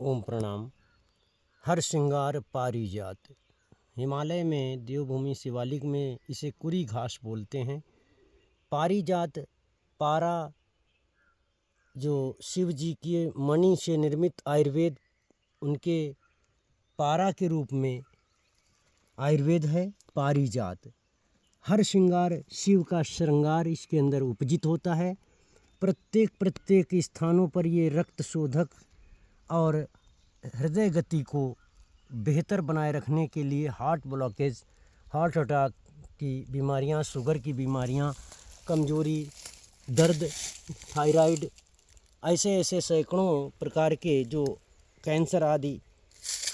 ओम प्रणाम। हर श्रृंगार पारिजात। हिमालय में देवभूमि शिवालिक में इसे कुरी घास बोलते हैं। पारिजात पारा जो शिव जी के मणि से निर्मित आयुर्वेद उनके पारा के रूप में आयुर्वेद है पारिजात। हर श्रृंगार शिव का श्रृंगार इसके अंदर उपजित होता है। प्रत्येक स्थानों पर ये रक्त शोधक और हृदय गति को बेहतर बनाए रखने के लिए हार्ट ब्लॉकेज, हार्ट अटैक की बीमारियां, शुगर की बीमारियां, कमजोरी, दर्द, थायराइड, ऐसे सैकड़ों प्रकार के जो कैंसर आदि,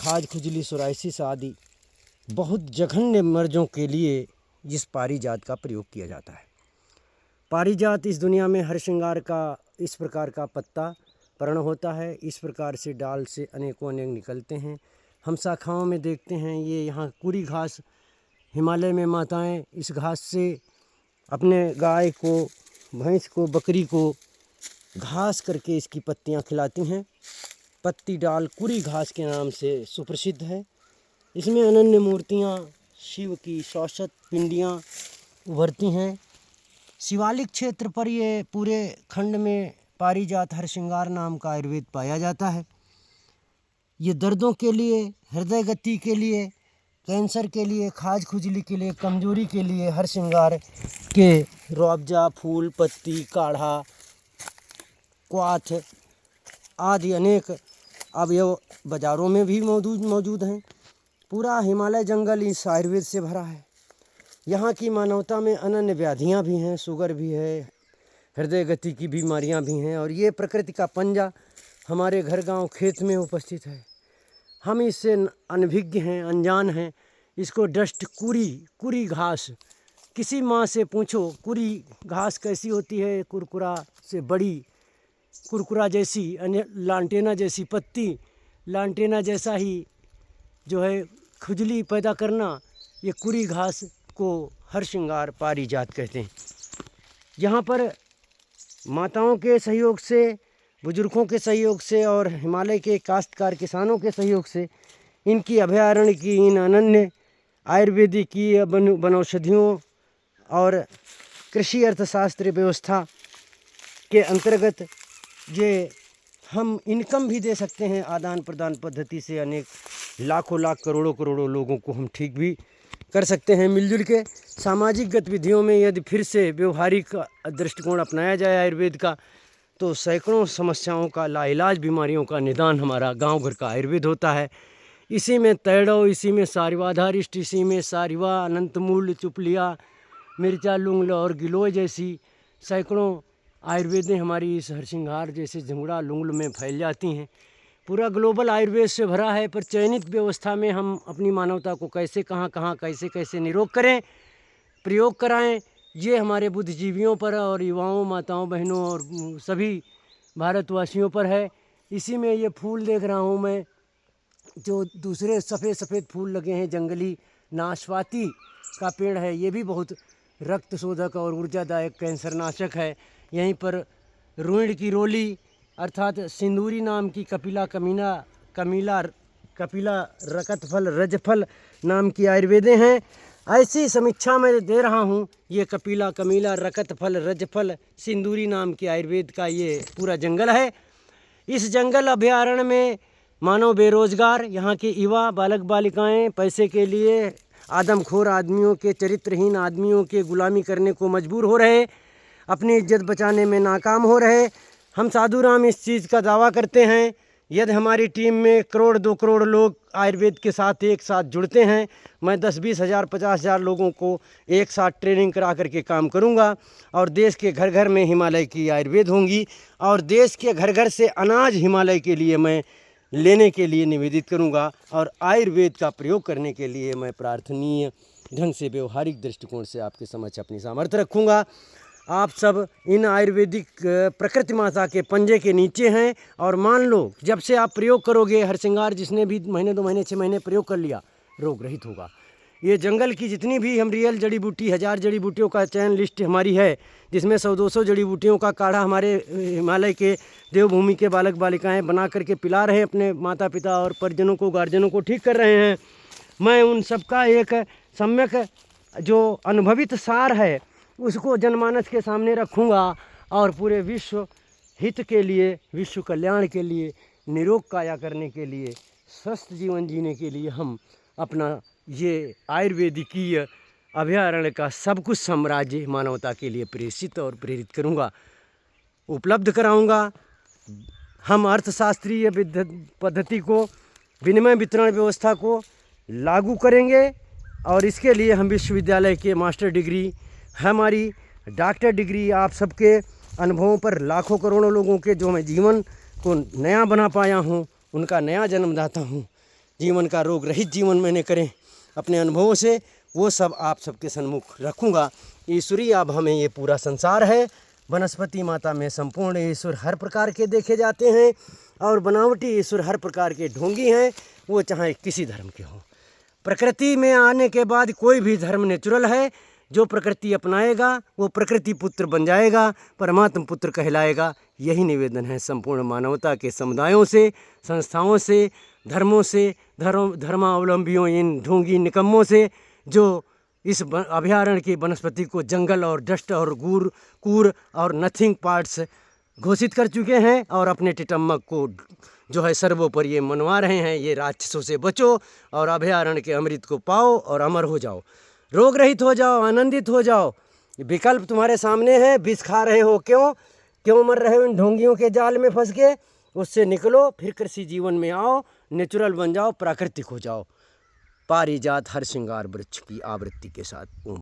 खाज खुजली, सोराइसिस आदि बहुत जघन्य मर्जों के लिए इस पारिजात का प्रयोग किया जाता है। पारिजात इस दुनिया में हर श्रृंगार का इस प्रकार का पत्ता पर्ण होता है। इस प्रकार से डाल से अनेकों अनेक निकलते हैं। हम शाखाओं में देखते हैं ये यहाँ कुरी घास, हिमालय में माताएं इस घास से अपने गाय को, भैंस को, बकरी को घास करके इसकी पत्तियाँ खिलाती हैं। पत्ती डाल कुरी घास के नाम से सुप्रसिद्ध है। इसमें अनन्य मूर्तियाँ शिव की शौसत पिंडियाँ उभरती हैं। शिवालिक क्षेत्र पर ये पूरे खंड में पारिजात हर श्रृंगार नाम का आयुर्वेद पाया जाता है। ये दर्दों के लिए, हृदय गति के लिए, कैंसर के लिए, खाज खुजली के लिए, कमजोरी के लिए हर श्रृंगार के रुअफ़ज़ा, फूल, पत्ती, काढ़ा, क्वाथ आदि अनेक अवयव बाज़ारों में भी मौजूद हैं। पूरा हिमालय जंगल इस आयुर्वेद से भरा है। यहाँ की मानवता में अनन्य व्याधियाँ भी हैं, शुगर भी है, हृदय गति की बीमारियाँ भी हैं। और ये प्रकृति का पंजा हमारे घर गांव खेत में उपस्थित है। हम इससे अनभिज्ञ हैं, अनजान हैं। इसको डस्ट कुरी घास, किसी माँ से पूछो कुरी घास कैसी होती है, कुरकुरा से बड़ी, कुरकुरा जैसी, लांटेना जैसी पत्ती, लांटेना जैसा ही जो है खुजली पैदा करना, ये कुरी घास को हर श्रृंगार पारिजात कहते हैं। यहाँ पर माताओं के सहयोग से, बुजुर्गों के सहयोग से और हिमालय के काश्तकार किसानों के सहयोग से इनकी अभयारण्य की इन अनन्य आयुर्वेदिक की वनौषधियों और कृषि अर्थशास्त्र व्यवस्था के अंतर्गत ये हम इनकम भी दे सकते हैं। आदान प्रदान पद्धति से अनेक लाखों करोड़ों लोगों को हम ठीक भी कर सकते हैं। मिलजुल के सामाजिक गतिविधियों में यदि फिर से व्यवहारिक दृष्टिकोण अपनाया जाए आयुर्वेद का, तो सैकड़ों समस्याओं का लाइलाज, बीमारियों का निदान हमारा गांव घर का आयुर्वेद होता है। इसी में तैड़ो, इसी में सारिवाधारिष्ट, इसी में सारिवा, अनंतमूल, चुपलिया, मिर्चा, लुंगल और गिलोय जैसी सैकड़ों आयुर्वेदें हमारी इस हरसिंगार जैसे झंगुड़ा लुंगल में फैल जाती हैं। पूरा ग्लोबल आयुर्वेद से भरा है। पर चयनित व्यवस्था में हम अपनी मानवता को कैसे, कहाँ कैसे निरोग करें, प्रयोग कराएं, ये हमारे बुद्धिजीवियों पर और युवाओं, माताओं, बहनों और सभी भारतवासियों पर है। इसी में ये फूल देख रहा हूँ मैं, जो दूसरे सफ़ेद फूल लगे हैं, जंगली नाशपाती का पेड़ है। ये भी बहुत रक्त शोधक और ऊर्जादायक कैंसर नाशक है। यहीं पर रुइण की रोली अर्थात सिंदूरी नाम की कपिला रकतफल, रजफल नाम की आयुर्वेदें हैं। ऐसी समीक्षा में दे रहा हूँ। ये कमिला, रकतफल, रजफल, सिंदूरी नाम की आयुर्वेद का ये पूरा जंगल है। इस जंगल अभयारण्य में मानव बेरोजगार, यहाँ के युवा, बालक बालिकाएं पैसे के लिए आदमखोर आदमियों के, चरित्रहीन आदमियों के गुलामी करने को मजबूर हो रहे, अपनी इज्जत बचाने में नाकाम हो रहे। हम साधु राम इस चीज़ का दावा करते हैं। यदि हमारी टीम में 1-2 करोड़ लोग आयुर्वेद के साथ एक साथ जुड़ते हैं, मैं 10-20 हज़ार 50 हज़ार लोगों को एक साथ ट्रेनिंग करा करके काम करूंगा। और देश के घर घर में हिमालय की आयुर्वेद होंगी और देश के घर घर से अनाज हिमालय के लिए मैं लेने के लिए निवेदित करूंगा। और आयुर्वेद का प्रयोग करने के लिए मैं प्रार्थनीय ढंग से व्यवहारिक दृष्टिकोण से आपके समक्ष अपनी सामर्थ्य रखूँगा। आप सब इन आयुर्वेदिक प्रकृति माता के पंजे के नीचे हैं। और मान लो जब से आप प्रयोग करोगे, हरसिंगार जिसने भी महीने 2 महीने 6 महीने प्रयोग कर लिया, रोग रहित होगा। ये जंगल की जितनी भी हम रियल जड़ी बूटी 1000 जड़ी बूटियों का चयन लिस्ट हमारी है, जिसमें 100-200 जड़ी बूटियों का काढ़ा हमारे हिमालय के देवभूमि के बालक बालिकाएं बना करके पिला रहे हैं अपने माता पिता और परिजनों को, गार्जियनों को ठीक कर रहे हैं। मैं उन सबका एक सम्यक जो अनुभवित सार है उसको जनमानस के सामने रखूँगा और पूरे विश्व हित के लिए, विश्व कल्याण के लिए, निरोग काया करने के लिए, स्वस्थ जीवन जीने के लिए हम अपना ये आयुर्वेदिकीय अभयारण्य का सब कुछ साम्राज्य मानवता के लिए प्रेषित और प्रेरित करूँगा, उपलब्ध कराऊँगा। हम अर्थशास्त्रीय पद्धति को, विनिमय वितरण व्यवस्था को लागू करेंगे और इसके लिए हम विश्वविद्यालय के मास्टर डिग्री, हमारी डॉक्टर डिग्री, आप सबके अनुभवों पर लाखों करोड़ों लोगों के जो मैं जीवन को नया बना पाया हूँ उनका नया जन्मदाता हूँ। जीवन का रोग रहित जीवन मैंने करें अपने अनुभवों से, वो सब आप सबके सन्मुख रखूँगा। ईश्वरी अब हमें ये पूरा संसार है, वनस्पति माता में संपूर्ण ईश्वर हर प्रकार के देखे जाते हैं और बनावटी ईश्वर हर प्रकार के ढोंगी हैं, वो चाहे किसी धर्म के हों। प्रकृति में आने के बाद कोई भी धर्म नेचुरल है, जो प्रकृति अपनाएगा वो प्रकृति पुत्र बन जाएगा, परमात्म पुत्र कहलाएगा। यही निवेदन है संपूर्ण मानवता के समुदायों से, संस्थाओं से, धर्मों से, धर्मावलंबियों, इन ढोंगी निकम्मों से जो इस अभयारण्य की वनस्पति को जंगल और डस्ट और कूर और नथिंग पार्ट्स घोषित कर चुके हैं और अपने टिटम्मक को जो है सर्वोपरि ये मनवा रहे हैं। ये राक्षसों से बचो और अभयारण्य के अमृत को पाओ और अमर हो जाओ, रोग रहित हो जाओ, आनंदित हो जाओ। विकल्प तुम्हारे सामने है, विष खा रहे हो क्यों मर रहे हो इन ढोंगियों के जाल में फंस के? उससे निकलो, फिर कृषि जीवन में आओ, नेचुरल बन जाओ, प्राकृतिक हो जाओ। पारिजात हर श्रृंगार वृक्ष की आवृत्ति के साथ।